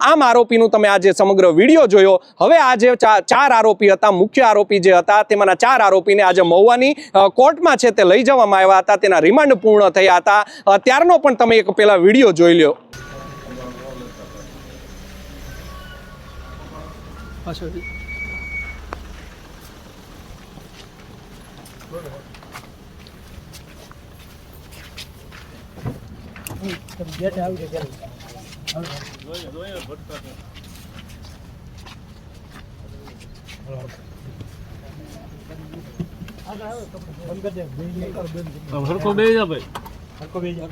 આમ આરોપીનું તમે આજે સમગ્ર વિડીયો જોયો। હવે આ જે ચાર આરોપી હતા, મુખ્ય આરોપી જે હતા, તેમાંના 4 આરોપીને આજે મહુવાની કોર્ટમાં છે તે લઈ જવામાં આવ્યા હતા। તેના રિમાન્ડ પૂર્ણ થયા હતા। ત્યારનો પણ તમે એક પેલા વિડીયો જોઈ લ્યો। હરકો બેહી જા ભાઈ, હરકો બેહી જા।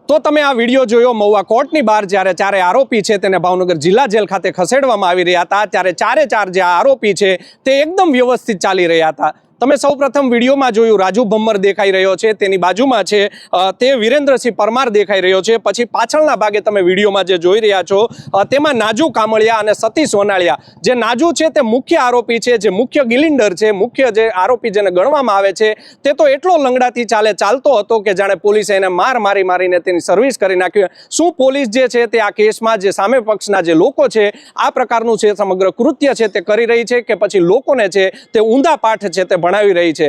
તો તમે આ વિડીયો જોયો મહુવા કોર્ટની બહાર જ્યારે 4 આરોપી છે તેને ભાવનગર જિલ્લા જેલ ખાતે ખસેડવામાં આવી રહ્યા હતા। ત્યારે 4 જે આરોપી છે તે એકદમ વ્યવસ્થિત ચાલી રહ્યા હતા। તમે સૌપ્રથમ વિડીયોમાં જોયું રાજુ ભમ્મર દેખાઈ રહ્યો છે, તેની બાજુમાં છે તે વિરેન્દ્રસિંહ પરમાર દેખાઈ રહ્યો છે। પછી પાછળના ભાગે તમે વિડીયોમાં જે જોઈ રહ્યા છો તેમાં નાજુ કામળિયા અને સતીશ વનાળિયા, જે નાજુ છે તે મુખ્ય આરોપી છે, જે મુખ્ય ગિલિન્ડર છે, મુખ્ય જે આરોપી જેને ગણવામાં આવે છે, તે તો એટલો લંગડાથી ચાલતો હતો કે જાણે પોલીસે એને મારીને તેની સર્વિસ કરી નાખ્યું। શું પોલીસ જે છે તે આ કેસમાં જે સામે પક્ષના જે લોકો છે આ પ્રકારનું છે સમગ્ર કૃત્ય છે તે કરી રહી છે કે પછી લોકોને છે તે ઊંધા પાઠ છે તે ભણાવી રહી છે?